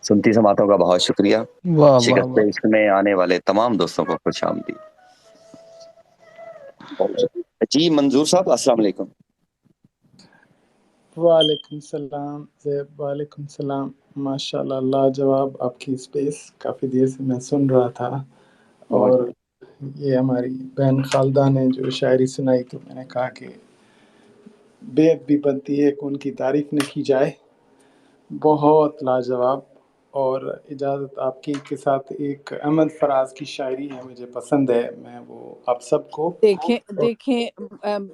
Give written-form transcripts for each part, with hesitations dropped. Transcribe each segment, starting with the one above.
سنتی سماعتوں کا بہت شکریہ. واہ واہ شکست واہ. عشق میں آنے والے تمام دوستوں کو خوش آمدید. جی منظور صاحب السلام علیکم. وعلیکم السلام زیب. وعلیکم السلام. ماشاء اللہ لاجواب آپ کی اسپیس. کافی دیر سے میں سن رہا تھا اور یہ ہماری بہن خالدہ نے جو شاعری سنائی تو میں نے کہا کہ بیعت بھی بنتی ہے کہ ان کی تعریف نہ کی جائے. بہت لاجواب. اور اجازت آپ کی کے ساتھ ایک احمد فراز کی شاعری ہے مجھے پسند ہے، میں وہ آپ سب کو دیکھیں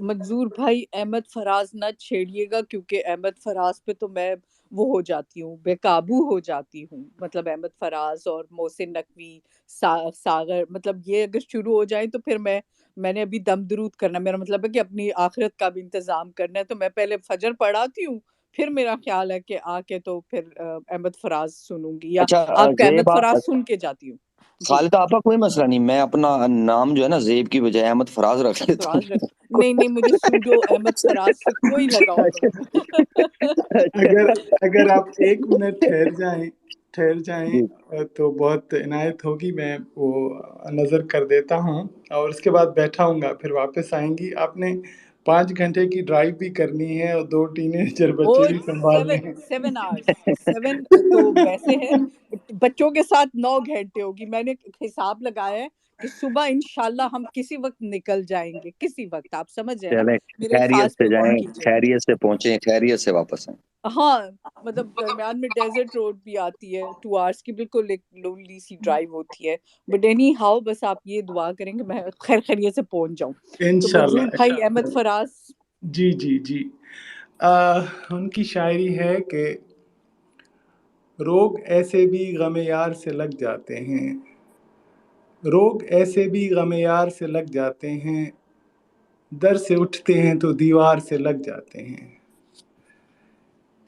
منظور بھائی احمد فراز نہ چھیڑیے گا، کیونکہ احمد فراز پہ تو میں وہ ہو جاتی ہوں، بے قابو ہو جاتی ہوں. مطلب احمد فراز اور محسن نقوی، ساغر، مطلب یہ اگر شروع ہو جائیں تو پھر میں نے ابھی دم درود کرنا، میرا مطلب ہے کہ اپنی آخرت کا بھی انتظام کرنا ہے، تو میں پہلے فجر پڑھاتی ہوں، پھر میرا خیال ہے کہ آ کے تو پھر احمد فراز سنوں گی، یا اچھا آپ کا احمد زیب، فراز سن کے جاتی ہوں. جی خالدہ آپ کا کوئی مسئلہ نہیں، میں اپنا نام جو ہے نا زیب کی بجائے احمد فراز رکھ لیتا ہوں. فراز نہیں مجھے سوڈو احمد فراز سے کوئی لگاؤ اگر آپ 1 منٹ ٹھہر جائیں تو بہت عنایت ہوگی. میں وہ نظر کر دیتا ہوں اور اس کے بعد بیٹھا ہوں گا، پھر واپس آئیں گی. آپ نے 5 گھنٹے کی ڈرائیو بھی کرنی ہے اور 2 ٹین ایجر بچے بھی سنبھالنے ہیں. 7 hours 7 تو ویسے ہے، بچوں کے ساتھ 9 گھنٹے ہوگی. میں نے حساب لگایا ہے کہ صبح انشاءاللہ ہم کسی وقت نکل جائیں گے، کسی وقت، آپ سمجھ رہے ہیں نا، چلیں میرے خیریت الفاظ سے پہ غور جائیں، کیجیے. خیریت سے پہنچیں، خیریت سے واپس آئیں. ہاں مطلب درمیان میں ڈیزرٹ روڈ بھی آتی ہے، 2 hours کی بالکل ایک لونلی سی ڈرائیو ہوتی ہے. بٹ اینی ہاؤ بس آپ یہ دعا کریں کہ میں خیر خیریت سے پہنچ جاؤں. تو انشاءاللہ. منظور بھائی احمد فراز. جی ان کی شاعری ہے کہ روگ ایسے بھی غم یار سے لگ جاتے ہیں، روگ ایسے بھی غم یار سے لگ جاتے ہیں، در سے اٹھتے ہیں تو دیوار سے لگ جاتے ہیں.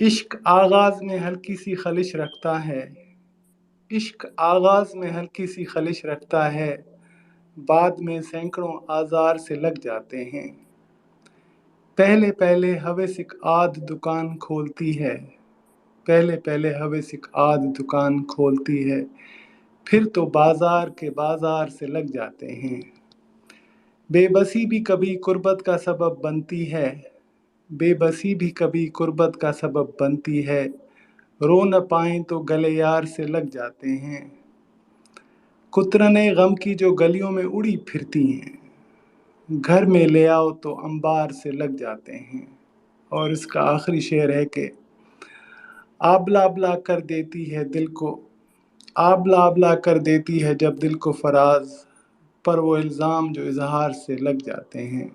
عشق آغاز میں ہلکی سی خلش رکھتا ہے، عشق آغاز میں ہلکی سی خلش رکھتا ہے، بعد میں سینکڑوں آزار سے لگ جاتے ہیں. پہلے پہلے ہوسک آدھ دکان کھولتی ہے، پہلے پہلے ہوسک آدھ دکان کھولتی ہے، پھر تو بازار کے بازار سے لگ جاتے ہیں. بے بسی بھی کبھی قربت کا سبب بنتی ہے، بے بسی بھی کبھی قربت کا سبب بنتی ہے، رو نہ پائیں تو گلے یار سے لگ جاتے ہیں. کترنے غم کی جو گلیوں میں اڑی پھرتی ہیں، گھر میں لے آؤ تو انبار سے لگ جاتے ہیں. اور اس کا آخری شعر ہے کہ آبلا آبلا کر دیتی ہے دل کو، آبلا آبلا کر دیتی ہے جب دل کو فراز، پر وہ الزام جو اظہار سے لگ جاتے ہیں.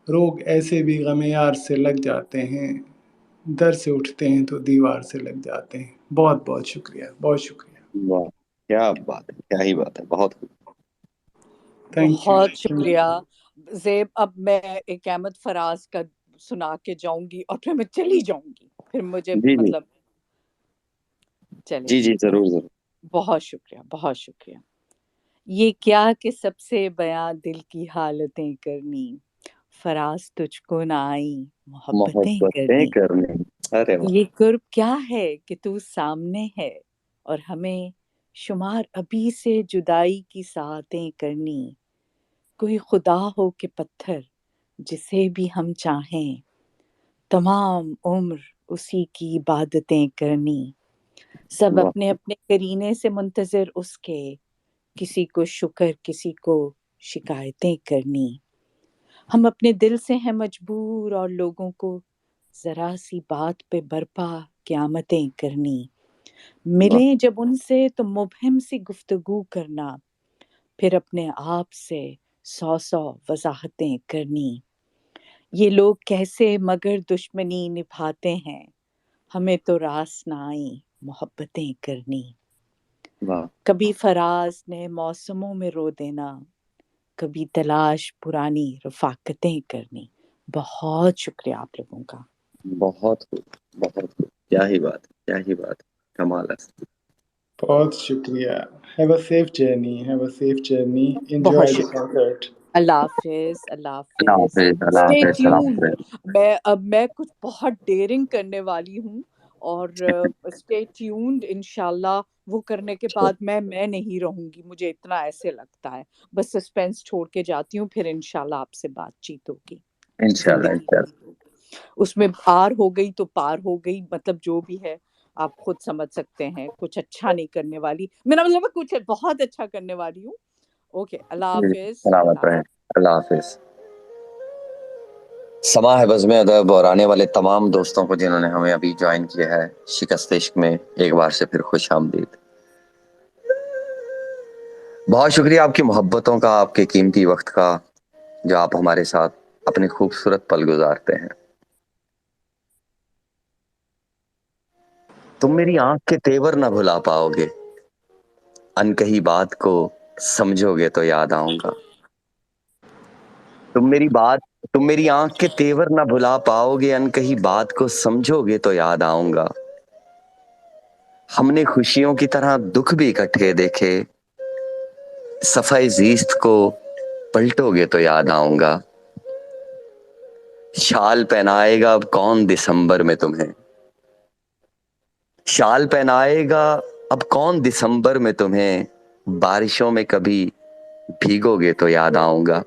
روگ ایسے بھی غم یار سے لگ جاتے ہیں، در سے اٹھتے ہیں تو دیوار سے لگ جاتے ہیں. بہت بہت شکریہ، بہت شکریہ. واہ کیا بات ہے، کیا ہی بات ہے، بہت خوب. Thank you. بہت شکریہ زیب. اب میں ایک احمد فراز کا سنا کے جاؤں گی اور پھر میں چلی جاؤں گی، پھر مجھے جی مطلب چلے جی جی ضرور ضرور. بہت شکریہ، بہت شکریہ. یہ کیا کہ سب سے بیاں دل کی حالتیں کرنی، فراز تجھ کو نہ آئی محبتیں کرنی. کرنے. ارے واہ. یہ قرب کیا ہے کہ تو سامنے ہے اور ہمیں شمار ابھی سے جدائی کی ساعتیں کرنی. کوئی خدا ہو کہ پتھر جسے بھی ہم چاہیں، تمام عمر اسی کی عبادتیں کرنی. سب واہ. اپنے اپنے قرینے سے منتظر اس کے، کسی کو شکر کسی کو شکایتیں کرنی. ہم اپنے دل سے ہیں مجبور اور لوگوں کو ذرا سی بات پہ برپا قیامتیں کرنی. ملیں جب ان سے تو مبہم سی گفتگو کرنا، پھر اپنے آپ سے 100 وضاحتیں کرنی. یہ لوگ کیسے مگر دشمنی نبھاتے ہیں، ہمیں تو راس نہ آئیں محبتیں کرنی. واہ. کبھی فراز نے موسموں میں رو دینا، کبھی تلاش پرانی رفاقتیں کرنی. بہت شکریہ آپ لوگوں کا. بہت خوب، بہت خوب. کیا ہی بات ہے، کیا ہی بات ہے، کمال ہے. بہت شکریہ. Have a safe journey, have a safe journey. بہت انجوائے دی شکریہ. کنسرٹ. اللہ حافظ، اللہ اللہ حافظ. حافظ، اللہ اسٹے حافظ، اللہ ٹیون. حافظ. میں کچھ بہت ڈیئرنگ کرنے والی ہوں اور اسٹے ٹیونڈ انشاءاللہ. وہ کرنے کے بعد میں نہیں رہوں گی، مجھے اتنا ایسے لگتا ہے. بس سسپینس چھوڑ کے جاتی ہوں، پھر انشاءاللہ آپ سے بات چیت ہوگی. انشاءاللہ انشاءاللہ. اس میں پار ہو گئی تو پار ہو گئی، مطلب جو بھی ہے آپ خود سمجھ سکتے ہیں. کچھ اچھا نہیں کرنے والی، میرا مطلب ہے کچھ بہت اچھا کرنے والی ہوں. اوکے، اللہ حافظ. سلامت رہیں. اللہ حافظ. سماع ہے بزم ادب اور آنے والے تمام دوستوں کو جنہوں نے ہمیں ابھی جوائن کیا ہے شکست عشق میں، ایک بار سے پھر خوش آمدید. بہت شکریہ آپ کی محبتوں کا، آپ کے قیمتی وقت کا، جو آپ ہمارے ساتھ اپنے خوبصورت پل گزارتے ہیں. تم میری آنکھ کے تیور نہ بھلا پاؤ گے، ان کہی بات کو سمجھو گے تو یاد آؤں گا. تم میری آنکھ کے تیور نہ بھلا پاؤ گے، ان کہی بات کو سمجھو گے تو یاد آؤں گا. ہم نے خوشیوں کی طرح دکھ بھی اکٹھے دیکھے، صفحہ زیست کو پلٹو گے تو یاد آؤں گا. شال پہنائے گا اب کون دسمبر میں تمہیں، شال پہنائے گا اب کون دسمبر میں تمہیں، بارشوں میں کبھی بھیگو گے تو یاد آؤں گا.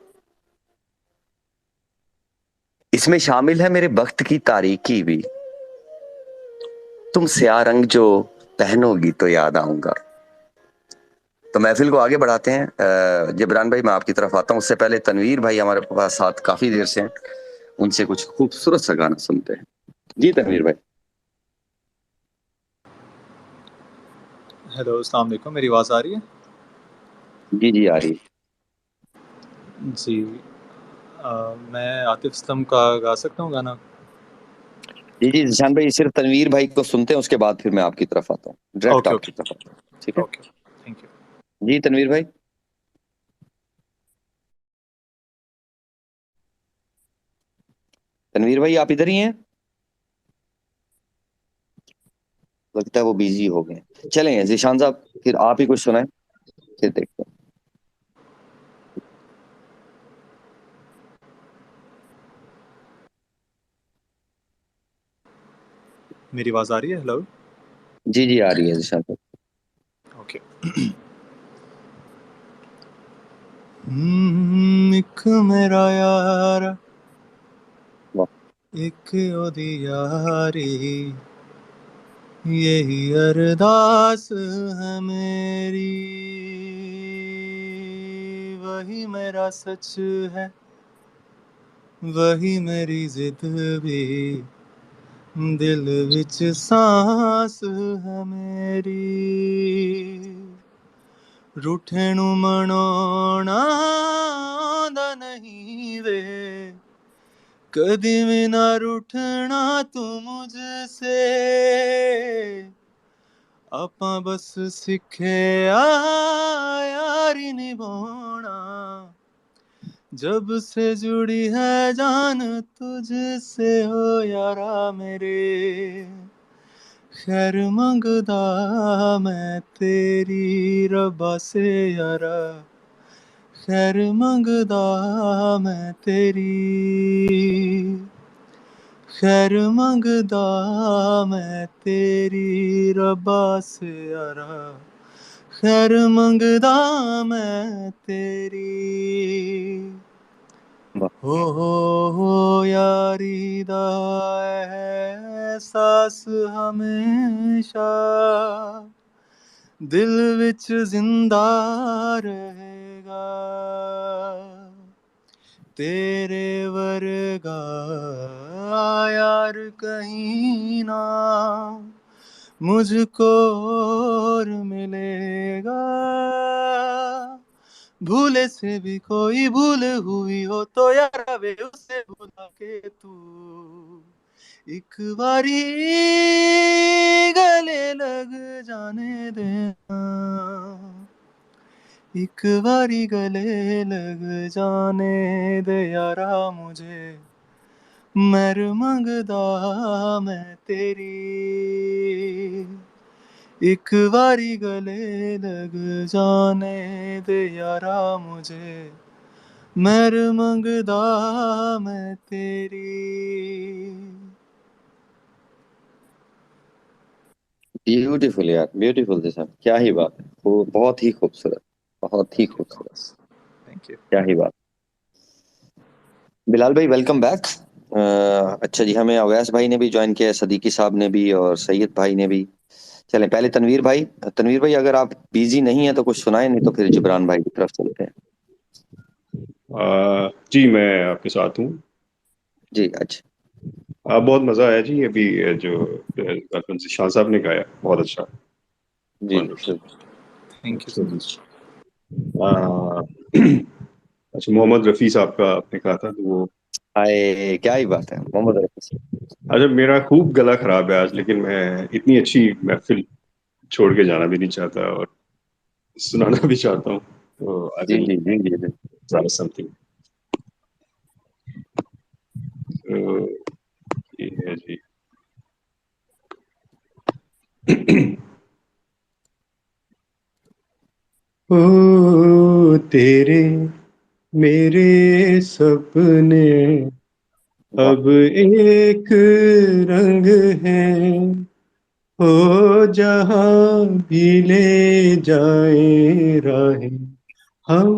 اس میں شامل ہے میرے بخت کی تاریکی بھی، تم سیاہ رنگ جو پہنو گی تو یاد آؤں گا. تو محفل کو آگے بڑھاتے ہیں. جبران بھائی میں آپ کی طرف آتا ہوں، اس سے پہلے تنویر بھائی ہمارے پاس ساتھ کافی دیر سے ہیں، ان سے کچھ خوبصورت سا گانا سنتے ہیں. جی تنویر بھائی. ہیلو، السلام علیکم. میری آواز آ رہی ہے؟ جی جی آ رہی ہے. جی، میں عاطف اسلم کا گا سکتا ہوں گانا؟ جی جی ذیشان بھائی صرف تنویر بھائی کو سنتے ہیں، اس کے بعد پھر میں آپ کی طرف آتا ہوں، ڈائریکٹ اوکے آپ اوکے کی طرف آتا ہوں. ٹھیک ہے اوکے، تھینک یو. جی تنویر بھائی. تنویر بھائی آپ ادھر ہی ہیں؟ لگتا ہے وہ بیزی ہو گئے. چلیں ذیشان صاحب پھر آپ ہی کچھ سنائیں، پھر دیکھتے ہیں. میری آواز آ رہی ہے؟ ہیلو. جی جی آ رہی ہے ذیشان بھائی. اوکے. ایک میرا یار، واہ. ایک اودی یاری، یہی ارداس ہے میری، وہی میرا سچ ہے، وہی میری ضد بھی، دل وچ سانس ہے میری. روٹھے نو مناونا آندا نہیں وے، کدی بھی نہ روٹھنا تو مجھ سے، اپاں بس سکھے یاری نبھانا، جب سے جڑی ہے جان تجھ سے ہو یارا میرے. خیر منگدا میں تیری ربا سے یارا، خیر منگدا میں تیری، خیر منگدا میں تیری ربا سے یارا، خیر منگدا میں تیری. ہو یاری دا احساس ہمیشہ دل وچ زندہ رہے گا، تیرے ورگا یار کہیں نہ مجھ کو اور ملے گا. بھولے سے بھی کوئی بھول ہوئی ہو تو یار وے اسے بھلا کے تو ایک باری گلے لگ جانے دینا، ایک باری گلے لگ جانے دے یارا مجھے، مہر منگدا میں تیری، ایک باری گلے لگ جانے دے یارا مجھے، مہر منگدا میں تیری. بیوٹیفل یار، بیوٹیفل جیسا، کیا ہی بات ہے، وہ بہت ہی خوبصورت، بہت ہی خوبصورت، تھینک یو. کیا ہی بات. بلال بھائی ویلکم بیک. اچھا جی، ہمیں اویس بھائی نے بھی جوائن کیا ہے، صدیقی صاحب نے بھی، اور سید بھائی نے بھی. چلیں پہلے تنویر بھائی. تنویر بھائی اگر آپ بیزی نہیں ہیں تو کچھ سنائیں، نہیں تو پھر جبران بھائی کی طرف چلتے ہیں. جی میں آپ کے ساتھ ہوں. جی اچھا. بہت مزہ آیا جی. ابھی جو شاہ صاحب نے گایا بہت اچھا. جی جی شکریہ. تھینک یو سو مچ. اچھا محمد رفیع صاحب کا آپ نے کہا تھا، تو وہ ہائے کیا ہی بات ہے محمد رفیع. اچھا میرا خوب گلا خراب ہے آج، لیکن میں اتنی اچھی محفل چھوڑ کے جانا بھی نہیں چاہتا اور سنانا بھی چاہتا ہوں. تو جی جی جی جی جی. زیادہ سم تھنگ یہ ہے جی. او تیرے میرے سپنے اب ایک رنگ ہے، ہو جہاں بھی لے جائیں راہیں ہم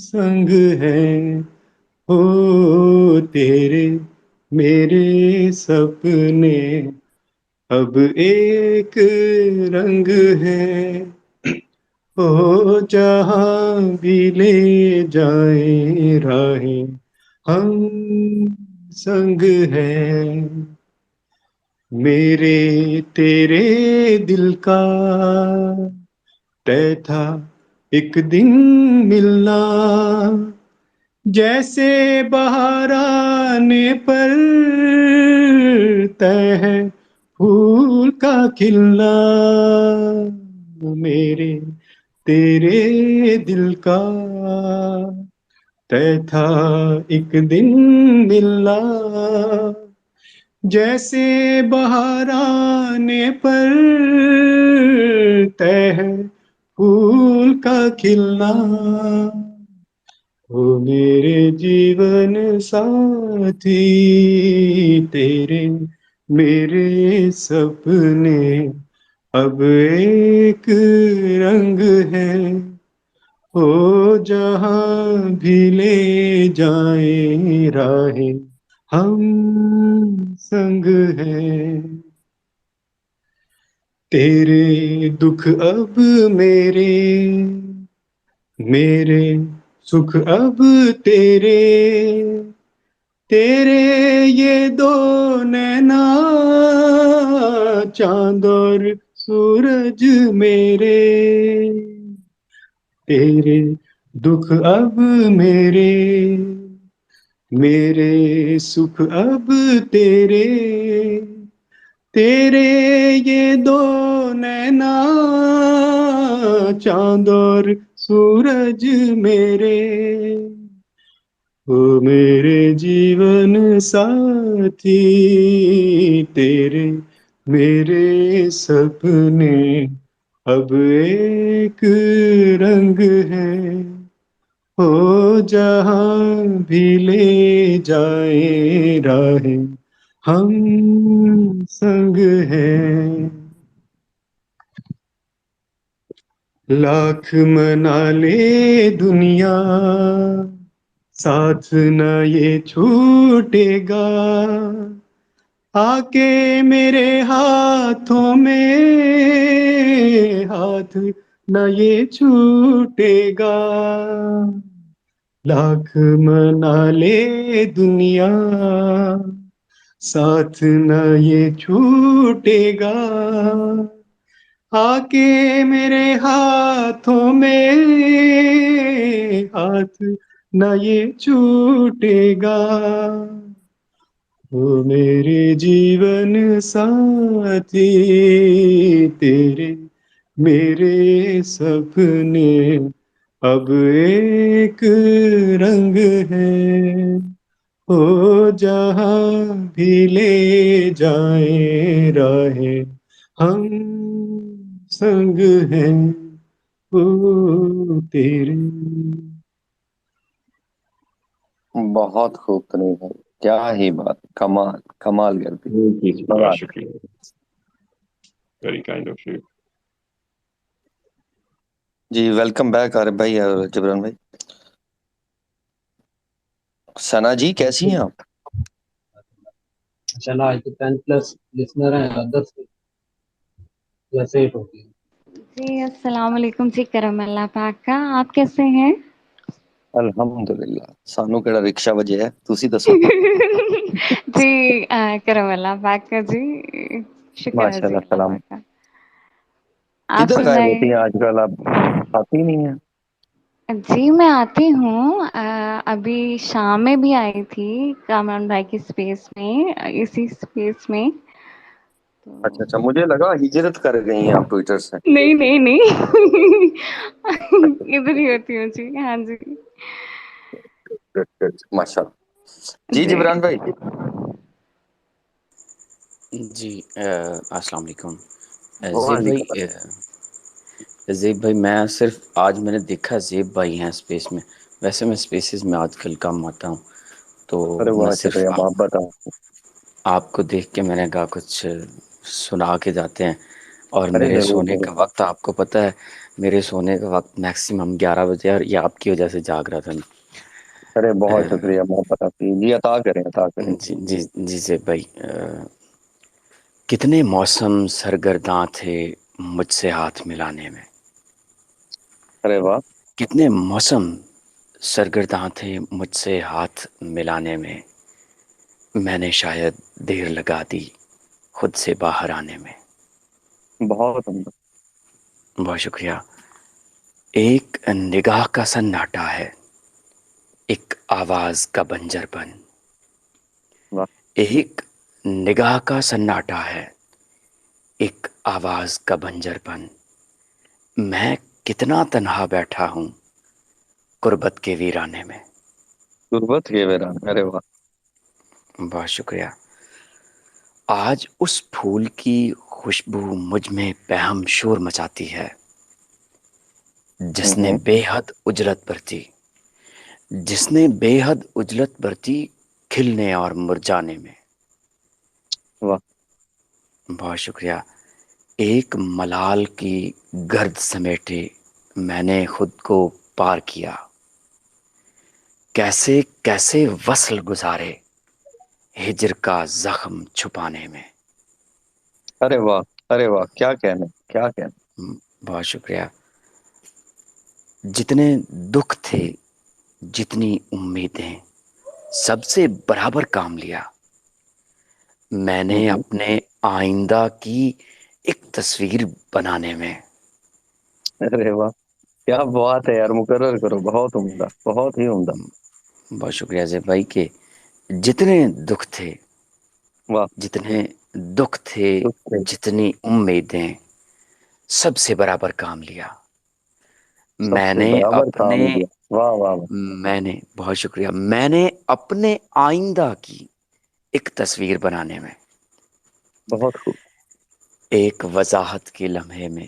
سنگ ہیں. ہو تیرے میرے سپنے اب ایک رنگ ہے، ہو جہاں بھی لے جائیں راہیں ہم سنگ ہیں. میرے تیرے دل کا طے تھا ایک دن ملنا، جیسے بہار آنے پر طے ہے پھول کا کھلنا. میرے تیرے دل کا طے تھا ایک دن ملنا، جیسے بہار آنے پر طے ہے پھول کا کھلنا. او میرے جیون ساتھی تیرے میرے سپنے اب ایک رنگ ہے، ہو جہاں بھی لے جائیں راہیں ہم سنگ ہیں. تیرے دکھ اب میرے، میرے سکھ اب تیرے، تیرے یہ دو نینا چاند اور سورج میرے. تیرے دکھ اب میرے، میرے سکھ اب تیرے، تیرے یہ دو نینا چاند اور سورج میرے. او میرے جیون ساتھی تیرے میرے سپنے اب ایک رنگ ہے، ہو جہاں بھی لے جائیں راہیں ہم سنگ ہیں. لاکھ منا لے دنیا ساتھ نہ یہ چھوٹے گا، آ کے میرے ہاتھوں میں ہاتھ نہ یہ چھوٹے گا. لاکھ منا لے دنیا ساتھ نہ یہ چھوٹے گا، آ کے میرے ہاتھوں میں ہاتھ نہ یہ چھوٹے گا. او میرے جیون ساتھی تیرے میرے سپنے اب ایک رنگ ہے، ہو جہاں بھی لے جائیں راہیں ہم سنگ ہیں. او تیرے. بہت خوب تنویر بھائی، کیا ہی بات، کمال کمال کر دی. مزہ بہت آ گیا. شکریہ. Very kind of you. جی ویلکم بیک عارف بھائی اور جبران بھائی. ثنا جی کیسی ہیں آپ؟ چلا آج تو 10+ لسنر ہیں, 10 ویسے ہٹ ہوتی ہے. جی السلام علیکم جی. کرم اللہ پاک کا. آپ کیسے ہیں؟ الحمدللہ. سانو کیڑا رکشا وجے ہے تسی دسو. جی کرم اللہ پاک کا جی. شکر ہے ماشاء جی اللہ. اللہ سلام. پاک کا. آپ کدھر غائب سنائیے. ہوتی ہیں آج کل آپ؟ آتی نہیں ہیں. جی میں آتی ہوں. ابھی شام میں بھی آئی تھی کامران بھائی کی اسپیس میں, اسی اسپیس میں. تو اچھا مجھے لگا ہجرت کر گئی ہیں آپ ٹویٹر سے. نہیں نہیں نہیں, ادھر ہی ہوتی ہوں جی. ہاں جی ماشاء اللہ. جی جی. جبران بھائی. جی السلام علیکم. وعلیکم زیب بھائی میں صرف آج میں نے دیکھا زیب بھائی ہیں اسپیس میں. ویسے میں اسپیسز میں آج کل کم آتا ہوں, تو ارے میں واہ صرف شکریہ محبت. آپ کو دیکھ کے میں نے کہا کچھ سنا کے جاتے ہیں. اور ارے میرے ضرور سونے ضرور. کا وقت آپ کو پتہ ہے, میرے سونے کا وقت میکسیمم 11 بجے, اور یہ آپ کی وجہ سے جاگ رہا تھا. ارے بہت شکریہ محبت آپ کی. جی عطا کریں عطا کریں. جی جی جی زیب بھائی, کتنے موسم سرگرداں تھے مجھ سے ہاتھ ملانے میں. ارے واہ. کتنے موسم سرگرداں تھے مجھ سے ہاتھ ملانے میں. میں نے شاید دیر لگا دی خود سے باہر آنے میں. بہت عمدہ. بہت شکریہ. ایک نگاہ کا سناٹا ہے, ایک آواز کا بنجر پن. واہ. ایک نگاہ کا سناٹا ہے, ایک آواز کا بنجر پن. میں کتنا تنہا بیٹھا ہوں غربت کے ویرانے میں. غربت کے ویران. ارے واہ. بہت شکریہ. آج اس پھول کی خوشبو مجھ میں پہم شور مچاتی ہے جس نے بے حد اجرت برتی, جس نے بے حد اجلت برتی کھلنے اور مرجانے میں. واہ. بہت شکریہ. ایک ملال کی گرد سمیٹے میں نے خود کو پار کیا. کیسے کیسے وصل گزارے ہجر کا زخم چھپانے میں. ارے واہ. ارے واہ. کیا کہنے کیا کہنے. بہت شکریہ. جتنے دکھ تھے, جتنی امیدیں, سب سے برابر کام لیا. میں نے اپنے آئندہ کی ایک تصویر بنانے میں. ارے واہ. کیا بات ہے یار. مقرر کرو. بہت عمدہ. بہت ہی عمدہ. بہت شکریہ زیب بھائی کہ جتنے دکھ تھے, واہ. جتنے دکھ تھے, جتنی امیدیں, سب سے برابر کام لیا. سب میں سے نے برابر اپنے کام دیا. واہ واہ واہ. میں نے بہت شکریہ. میں نے اپنے آئندہ کی ایک تصویر بنانے میں. بہت خوب. ایک وضاحت کے لمحے میں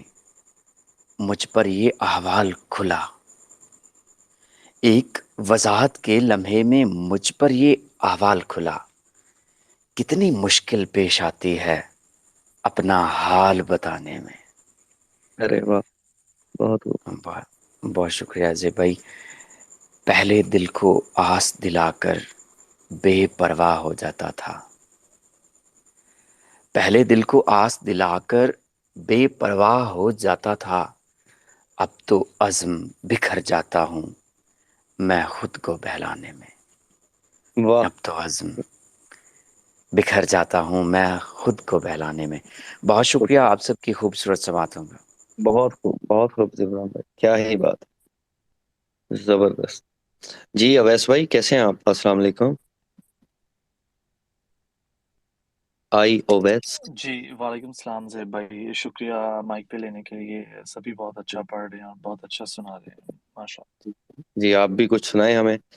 مجھ پر یہ احوال کھلا. ایک وضاحت کے لمحے میں مجھ پر یہ احوال کھلا. کتنی مشکل پیش آتی ہے اپنا حال بتانے میں. ارے واہ. بہت خوب. بہت بہت شکریہ زیب بھائی. پہلے دل کو آس دلا کر بے پرواہ ہو جاتا تھا. پہلے دل کو آس دلا کر بے پرواہ ہو جاتا تھا. اب تو عزم بکھر جاتا ہوں میں خود کو بہلانے میں. واہ. اب تو عزم بکھر جاتا ہوں میں خود کو بہلانے میں. بہت شکریہ آپ سب کی خوبصورت سماعتوں کا. بہت خوب. بہت خوب جبران بھائی. کیا ہی بات. زبردست. جی اویس بھائی کیسے ہیں آپ؟ السلام علیکم. آئی اویس. جی وعلیکم السلام زیب بھائی. شکریہ مائک پہ لینے کے لیے. سبھی بہت اچھا پڑھ رہے ہیں اور بہت اچھا سنا رہے ہیں. ماشاء جی آپ بھی کچھ سنائیں ہمیں. اللہ.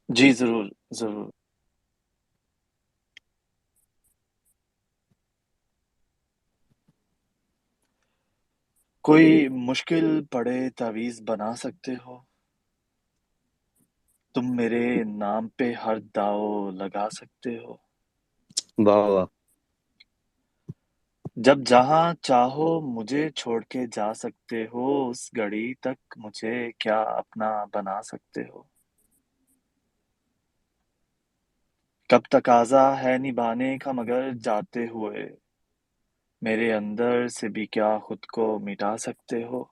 جی ضرور ضرور. کوئی مشکل پڑے تعویذ بنا سکتے ہو تم میرے نام پہ ہر داؤ لگا سکتے ہو. واہ واہ. جب جہاں چاہو مجھے چھوڑ کے جا سکتے ہو، اس گھڑی تک مجھے کیا اپنا بنا سکتے ہو؟ کب تقاضا ہے نبھانے کا مگر جاتے ہوئے، میرے اندر سے بھی کیا خود کو مٹا سکتے ہو؟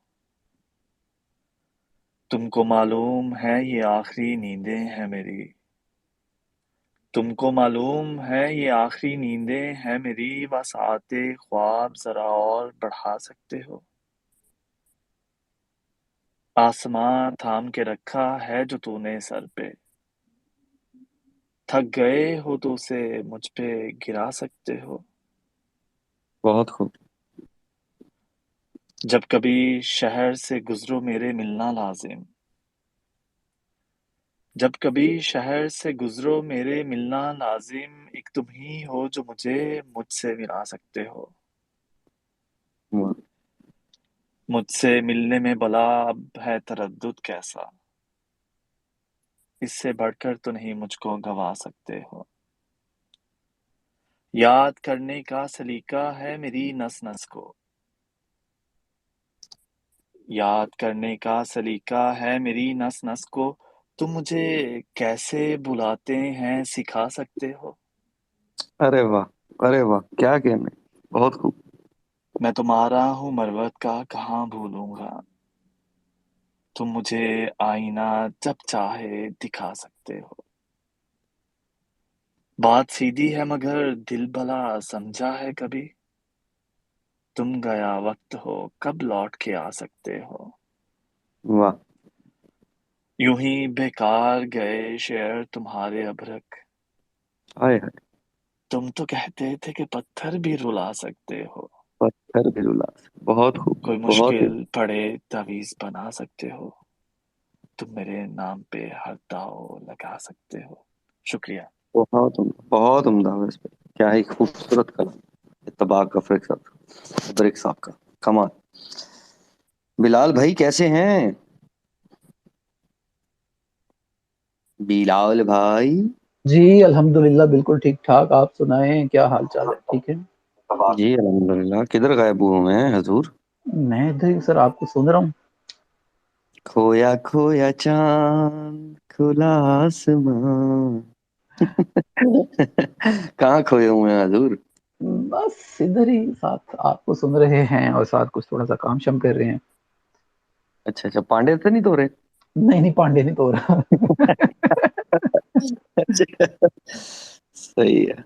تم کو معلوم ہے یہ آخری نیندیں ہیں میری، تم کو معلوم ہے یہ آخری نیندیں ہیں میری، وسعت خواب ذرا اور بڑھا سکتے ہو؟ آسماں تھام کے رکھا ہے جو تو نے سر پہ، تھک گئے ہو تو اسے مجھ پہ گرا سکتے ہو؟ بہت خوب. جب کبھی شہر سے گزرو میرے ملنا لازم، جب کبھی شہر سے گزرو میرے ملنا لازم، ایک تم ہی ہو جو مجھ سے ملا سکتے ہو۔ مجھ سے ملنے میں بلا اب ہے تردد کیسا، اس سے بڑھ کر تو نہیں مجھ کو گوا سکتے ہو۔ یاد کرنے کا سلیقہ ہے میری نس نس کو، یاد کرنے کا سلیقہ ہے میری نس نس کو، تم مجھے کیسے بلاتے ہیں سکھا سکتے ہو؟ ارے واہ، ارے واہ، کیا کہنے. بہت خوب. میں تمہارا ہوں مروت کا کہاں بھولوں گا، تم مجھے آئینہ جب چاہے دکھا سکتے ہو۔ بات سیدھی ہے مگر دل بھلا سمجھا ہے کبھی، تم گیا وقت ہو کب لوٹ کے آ سکتے ہو۔ واہ. یوں ہی بیکار گئے شعر تمہارے ابرک، ہائے ہائے. تم تو کہتے تھے کہ پتھر بھی رلا سکتے ہو، پتھر بھی رلا. بہت خوب. کوئی بہت ہی. مشکل پڑے تعویذ بنا سکتے ہو، تم میرے نام پہ ہر داؤ لگا سکتے ہو۔ شکریہ۔ بہت عمدہ، بہت عمدہ. اس پہ کیا ہی خوبصورت کلام. اتباع کا فریق صاحب کا کمال. بلال بھائی کیسے ہیں؟ بلال بھائی. جی الحمدللہ بالکل ٹھیک ٹھاک. آپ سنائیں کیا حال چال ہے؟ ٹھیک ہے جی الحمدللہ. کدھر غائب ہوئے ہیں حضور؟ میں ادھر ہی سر آپ کو سن رہا ہوں. کھویا کھویا چاند کھلا آسمان. کہاں کھوئے ہوئے ہیں حضور؟ بس ادھر ہی ساتھ آپ کو سن رہے ہیں اور ساتھ کچھ تھوڑا سا کام شام کر رہے ہیں. اچھا اچھا. پانڈے تو نہیں تو رہے؟ نہیں پانڈے نہیں تو رہا. صحیح ہے.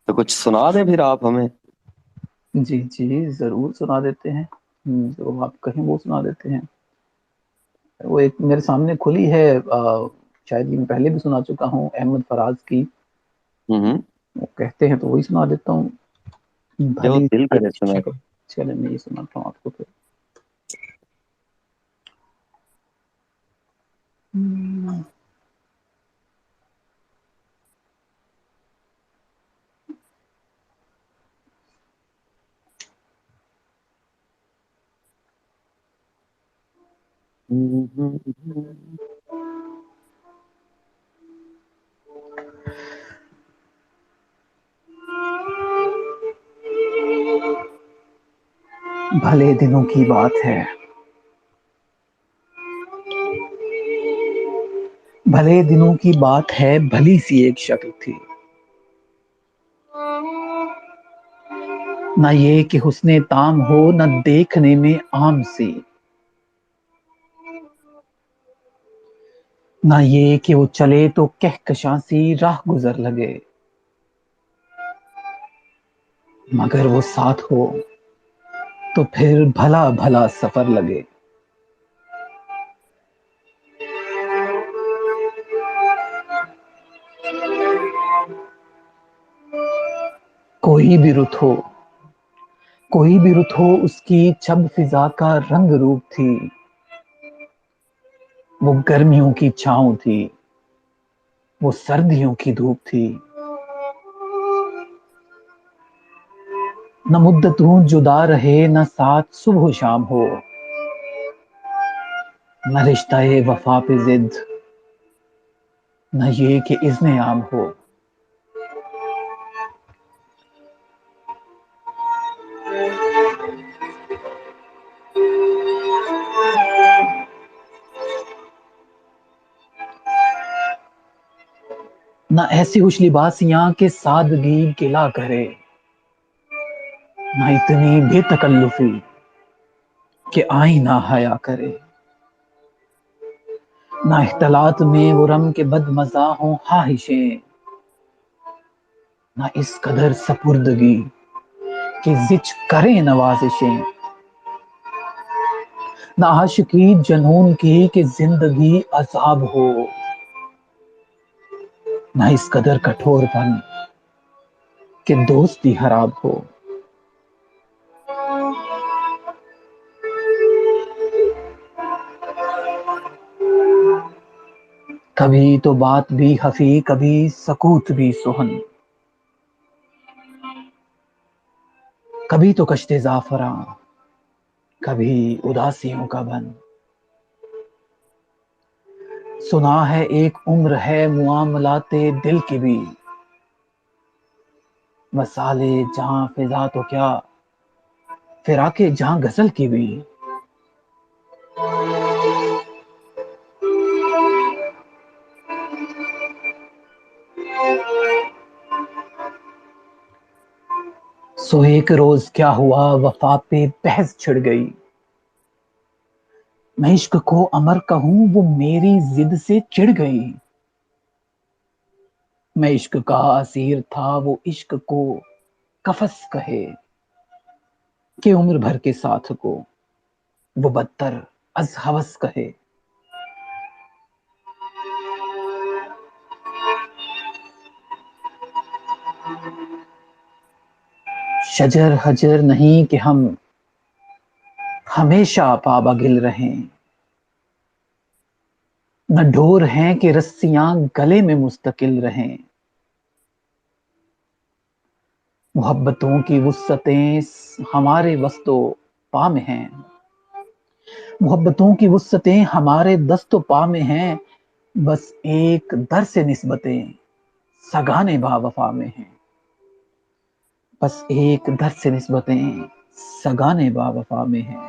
تو کچھ سنا دیں پھر آپ ہمیں. جی جی ضرور سنا دیتے ہیں، جو آپ کہیں وہ سنا دیتے ہیں. وہ ایک میرے سامنے کھلی ہے، شاید یہ میں پہلے بھی سنا چکا ہوں، احمد فراز کی. وہ کہتے ہیں تو وہی سنا دیتا ہوں. جو بھلی دل کرے سنا. شکل. چلے میں یہ سناتا ہوں آپ کو پھر. بھلے دنوں کی بات ہے، بھلے دنوں کی بات ہے، بھلی سی ایک شکل تھی، نہ یہ کہ حسن تام ہو نہ دیکھنے میں عام سی، نہ یہ کہ وہ چلے تو کہکشاں سی راہ گزر لگے، مگر وہ ساتھ ہو تو پھر بھلا بھلا سفر لگے۔ کوئی بھی رت ہو، کوئی بھی رت ہو، اس کی چھب فضا کا رنگ روپ تھی، وہ گرمیوں کی چھاؤں تھی، وہ سردیوں کی دھوپ تھی، نہ مدت روز جدا رہے، نہ ساتھ صبح و شام ہو، نہ رشتہ وفا پہ ضد، نہ یہ کہ اذن عام ہو۔ نہ ایسی خوش لباسیاں کہ سادگی گلا کرے، نہ اتنی بے تکلفی کہ آئینہ حیا کرے، نہ اختلاط میں وہ رم کے بد مزہ ہوں خواہشیں، نہ اس قدر سپردگی کہ زچ کرے نوازشیں، نہ عاشقی جنون کی کہ زندگی عذاب ہو، نہ اس قدر کٹھور پن کہ دوستی خراب ہو۔ کبھی تو بات بھی خفی، کبھی سکوت بھی سخن، کبھی تو کشت زعفراں، کبھی اداسیوں کا بن۔ سنا ہے ایک عمر ہے معاملات دل کی بھی، وصالِ جہاں فضا تو کیا فراق جہاں غزل کی بھی۔ سو ایک روز کیا ہوا وفا پہ بحث چھڑ گئی، میں عشق کو امر کہوں وہ میری ضد سے چڑ گئی، میں عشق کا اسیر تھا وہ عشق کو قفس کہے، کہ عمر بھر کے ساتھ کو وہ بدتر از ہوس کہے۔ شجر حجر نہیں کہ ہم ہمیشہ پابگل رہیں، نہ ڈور ہیں کہ رسیاں گلے میں مستقل رہیں، محبتوں کی وسعتیں ہمارے وسط و پا میں ہیں، محبتوں کی وسعتیں ہمارے دست و پا میں ہیں، بس ایک در سے نسبتیں سگانے با وفا میں ہیں، بس ایک در سے نسبتیں سگانے با وفا میں ہیں۔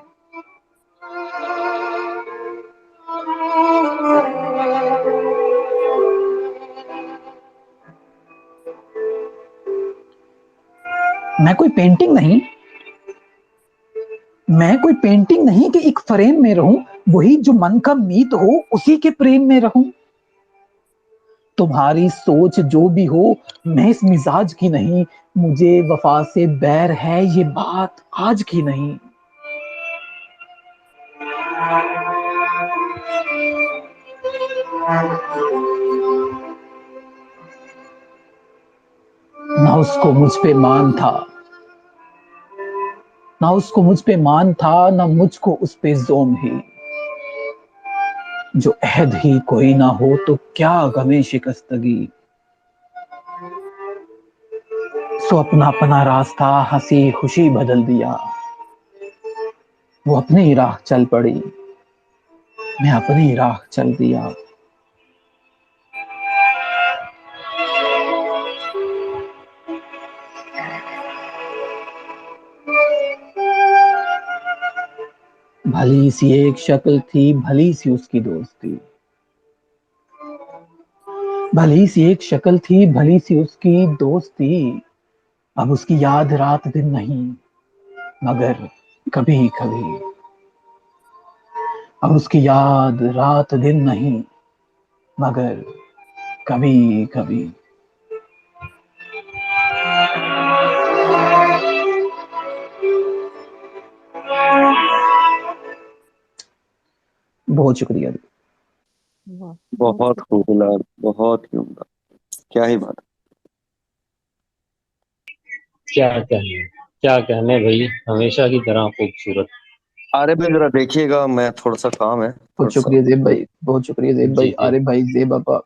میں کوئی پینٹنگ نہیں، میں کوئی پینٹنگ نہیں کہ ایک فریم میں رہوں، وہی جو من کا میت ہو اسی کے پریم میں رہوں، تمہاری سوچ جو بھی ہو میں اس مزاج کی نہیں، مجھے وفا سے بیر ہے یہ بات آج کی نہیں۔ نہ اس کو مجھ پہ مان تھا، نہ اس کو مجھ پہ مان تھا، نہ مجھ کو اس پہ زوم ہی، جو عہد ہی کوئی نہ ہو تو کیا غم شکستگی، سو اپنا اپنا راستہ ہنسی خوشی بدل دیا، وہ اپنی راہ چل پڑی میں اپنی راہ چل دیا۔ بھلی سی ایک شکل تھی بھلی سی اس کی دوستی، بھلی سی ایک شکل تھی بھلی سی اس کی دوستی، اب اس کی یاد رات دن نہیں مگر کبھی کبھی، اب اس کی یاد رات دن نہیں مگر کبھی کبھی۔ بہت شکریہ۔ واہ، بہت خوبصورت، بہت ہی عمدہ، کیا ہی بات۔ کیا کہنے بھائی، ہمیشہ کی طرح خوبصورت۔ عارف بھائی ذرا دیکھیے گا، میں تھوڑا سا کام ہے، بہت شکریہ زیب بھائی، بہت شکریہ زیب بھائی، جی عارف بھائی، زیب آپا۔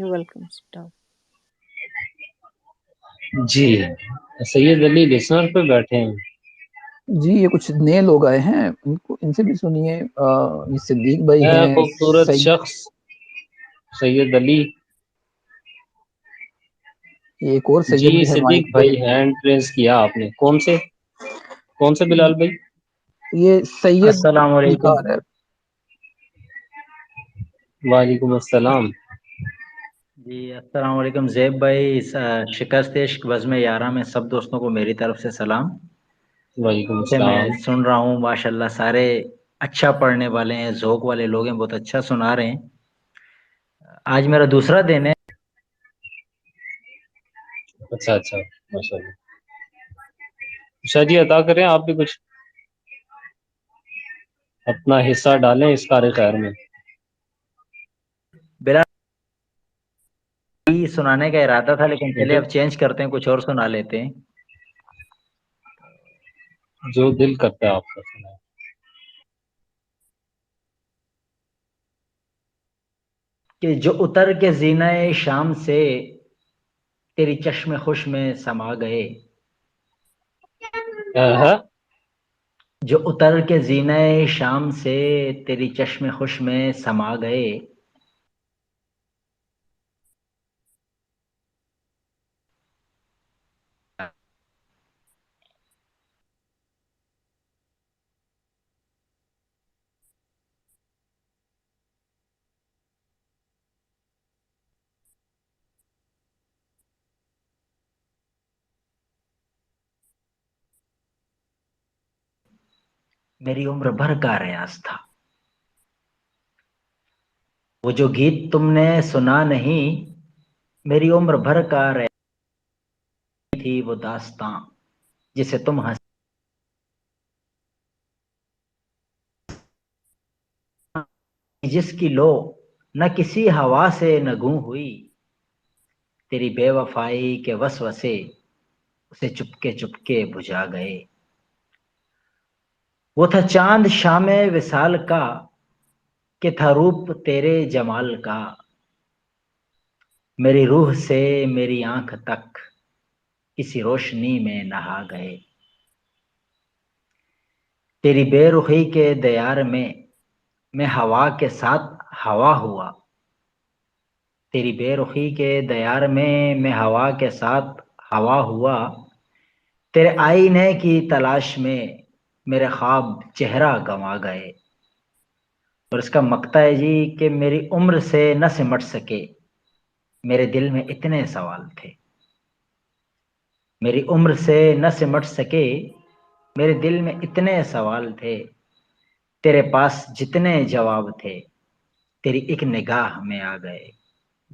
Welcome staff. جی سید علی لسنر پہ بیٹھے ہیں۔ جی یہ کچھ نئے لوگ آئے ہیں، ان سے بھی سنیے۔ یہ صدیق بھائی اے ہیں، خوبصورت شخص سید علی۔ ایک اور جی سید بھی ہے صدیق مائک پہ۔ بھائی ہینڈ ریز کیا آپ نے، کون سے بلال بھائی؟ یہ سید السلام علیکم۔ لکھا ہے۔ وعلیکم السلام۔ جی السلام علیکم زیب بھائی، شکست عشق بزم یارہ میں سب دوستوں کو میری طرف سے سلام۔ وعلیکم سے میں السلام۔ سن رہا ہوں ماشاءاللہ سارے اچھا پڑھنے والے ہیں، ذوق والے لوگ ہیں، بہت اچھا سنا رہے ہیں۔ آج میرا دوسرا دن ہے۔ اچھا اچھا، ماشاء اللہ، شاید جی عطا کریں آپ بھی کچھ اپنا حصہ ڈالیں اس کار خیر میں۔ بلا سنانے کا ارادہ تھا لیکن چلے اب چینج کرتے ہیں، کچھ اور سنا لیتے ہیں۔ جو دل کرتا ہے آپ کا سنائیں۔ کہ جو اتر کے زینہ شام سے تیری چشم خوش میں سما گئے، جو اتر کے زینہ شام سے تیری چشم خوش میں سما گئے، میری عمر بھر کا ریاض تھا۔ وہ جو گیت تم نے سنا نہیں، میری عمر بھر کا ریاض تھی وہ داستاں جسے تم جس کی لو نہ کسی ہوا سے نہ گوں ہوئی، تیری بے وفائی کے وسوسے اسے چپکے بجھا گئے۔ وہ تھا چاند شام وصال کا کہ تھا روپ تیرے جمال کا، میری روح سے میری آنکھ تک کسی روشنی میں نہا گئے۔ تیری بے رخی کے دیار میں ہوا کے ساتھ ہوا ہوا، تیری بے رخی کے دیار میں ہوا کے ساتھ ہوا ہوا، تیرے آئینے کی تلاش میں میرے خواب چہرہ گنوا گئے۔ اور اس کا مقطع ہے جی کہ میری عمر سے نہ سمٹ سکے، میرے دل میں اتنے سوال تھے، میری عمر سے نہ سمٹ سکے، میرے دل میں اتنے سوال تھے، تیرے پاس جتنے جواب تھے تیری ایک نگاہ میں آ گئے۔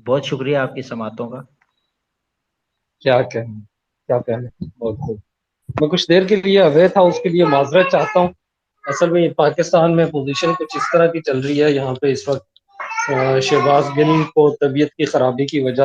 بہت شکریہ آپ کی سماعتوں کا۔ کیا کہنا، کیا کہنا، بہت خوب۔ میں کچھ دیر کے لیے اوے تھا، اس کے لیے معذرت چاہتا ہوں۔ اصل میں پاکستان میں پوزیشن کچھ اس طرح کی چل رہی ہے یہاں پہ اس وقت، شہباز گل کو طبیعت کی خرابی کی وجہ